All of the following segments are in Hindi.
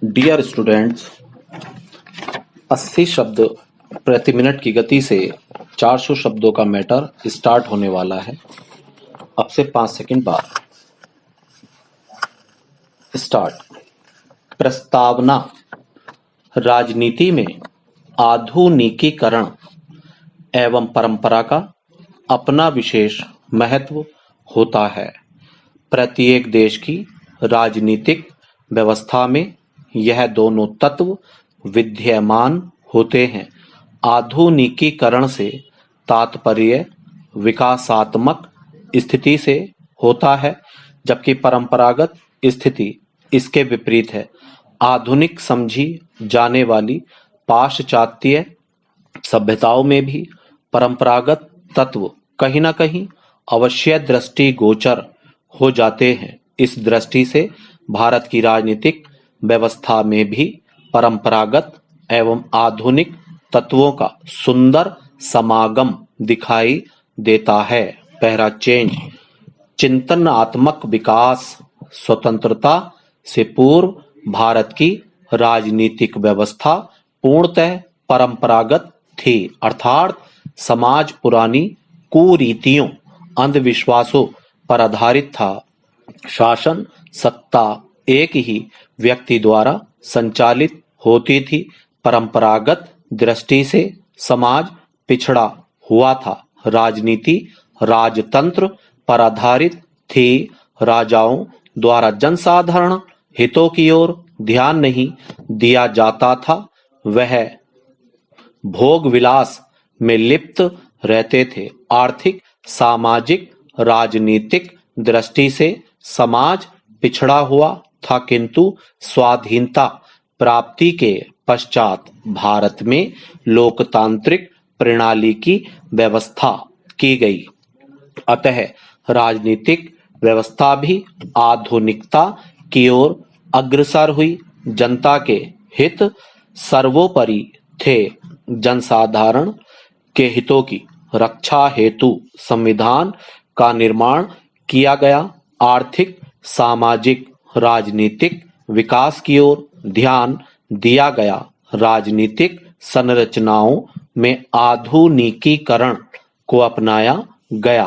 डियर स्टूडेंट्स, 80 शब्द प्रति मिनट की गति से 400 शब्दों का मैटर स्टार्ट होने वाला है। अब से 5 सेकंड बाद स्टार्ट। प्रस्तावना। राजनीति में आधुनिकीकरण एवं परंपरा का अपना विशेष महत्व होता है। प्रत्येक देश की राजनीतिक व्यवस्था में यह दोनों तत्व विद्यमान होते हैं। आधुनिकीकरण से तात्पर्य विकासात्मक स्थिति से होता है, जबकि परंपरागत स्थिति इसके विपरीत है। आधुनिक समझी जाने वाली पाश्चात्य सभ्यताओं में भी परंपरागत तत्व कहीं न कहीं अवश्य दृष्टिगोचर हो जाते हैं। इस दृष्टि से भारत की राजनीतिक व्यवस्था में भी परंपरागत एवं आधुनिक तत्वों का सुंदर समागम दिखाई देता है। पहला चेंज। चिंतनात्मक विकास। स्वतंत्रता से पूर्व भारत की राजनीतिक व्यवस्था पूर्णतः परंपरागत थी, अर्थात समाज पुरानी कुरीतियों, अंधविश्वासों पर आधारित था। शासन सत्ता एक ही व्यक्ति द्वारा संचालित होती थी। परंपरागत दृष्टि से समाज पिछड़ा हुआ था। राजनीति राजतंत्र पर आधारित थी। राजाओं द्वारा जनसाधारण हितों की ओर ध्यान नहीं दिया जाता था। वह भोग विलास में लिप्त रहते थे। आर्थिक, सामाजिक, राजनीतिक दृष्टि से समाज पिछड़ा हुआ था, किंतु स्वाधीनता प्राप्ति के पश्चात भारत में लोकतांत्रिक प्रणाली की व्यवस्था की गई। अतः राजनीतिक व्यवस्था भी आधुनिकता की ओर अग्रसर हुई। जनता के हित सर्वोपरि थे। जनसाधारण के हितों की रक्षा हेतु संविधान का निर्माण किया गया। आर्थिक, सामाजिक, राजनीतिक विकास की ओर ध्यान दिया गया। राजनीतिक संरचनाओं में आधुनिकीकरण को अपनाया गया।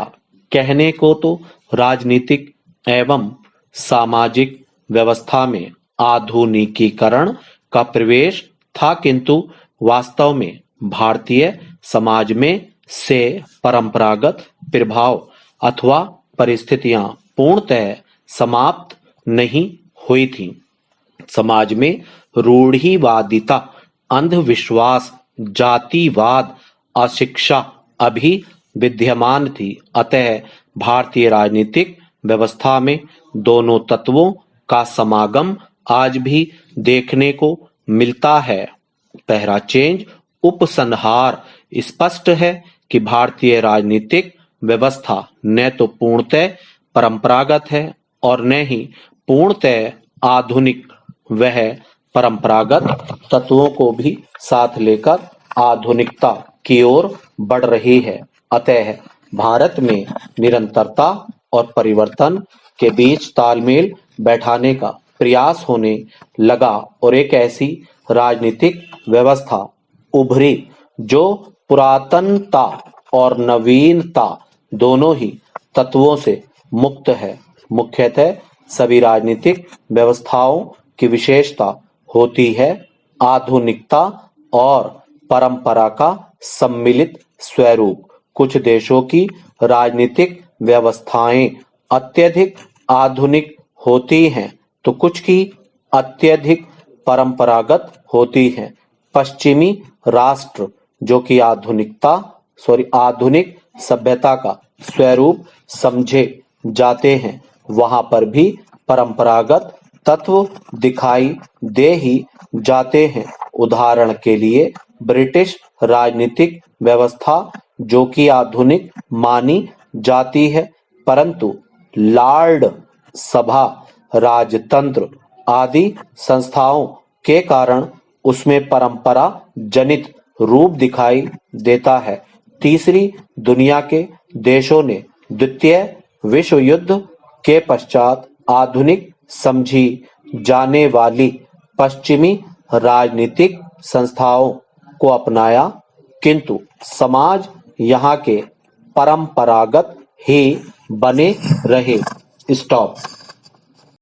कहने को तो राजनीतिक एवं सामाजिक व्यवस्था में आधुनिकीकरण का प्रवेश था, किंतु वास्तव में भारतीय समाज में से परंपरागत प्रभाव अथवा परिस्थितियां पूर्णतः समाप्त नहीं हुई थीं। समाज में रूढ़िवादिता, अंधविश्वास, जातिवाद, अशिक्षा अभी विद्यमान थी। अतः भारतीय राजनीतिक व्यवस्था में दोनों तत्वों का समागम आज भी देखने को मिलता है। पहला चेंज। उपसंहार। स्पष्ट है कि भारतीय राजनीतिक व्यवस्था न तो पूर्णतः परंपरागत है और न ही पूर्णतः आधुनिक। वह परंपरागत तत्वों को भी साथ लेकर आधुनिकता की ओर बढ़ रही है। अतः भारत में निरंतरता और परिवर्तन के बीच तालमेल बैठाने का प्रयास होने लगा और एक ऐसी राजनीतिक व्यवस्था उभरी जो पुरातनता और नवीनता दोनों ही तत्वों से मुक्त है। मुख्यतः सभी राजनीतिक व्यवस्थाओं की विशेषता होती है आधुनिकता और परंपरा का सम्मिलित स्वरूप। कुछ देशों की राजनीतिक व्यवस्थाएं अत्यधिक आधुनिक होती हैं, तो कुछ की अत्यधिक परंपरागत होती हैं। पश्चिमी राष्ट्र जो कि आधुनिक सभ्यता का स्वरूप समझे जाते हैं, वहां पर भी परंपरागत तत्व दिखाई दे ही जाते हैं। उदाहरण के लिए ब्रिटिश राजनीतिक व्यवस्था जो कि आधुनिक मानी जाती है, परंतु लॉर्ड सभा, राजतंत्र आदि संस्थाओं के कारण उसमें परंपरा जनित रूप दिखाई देता है। तीसरी दुनिया के देशों ने द्वितीय विश्व युद्ध के पश्चात आधुनिक समझी जाने वाली पश्चिमी राजनीतिक संस्थाओं को अपनाया, किंतु समाज यहाँ के परंपरागत ही बने रहे। स्टॉप।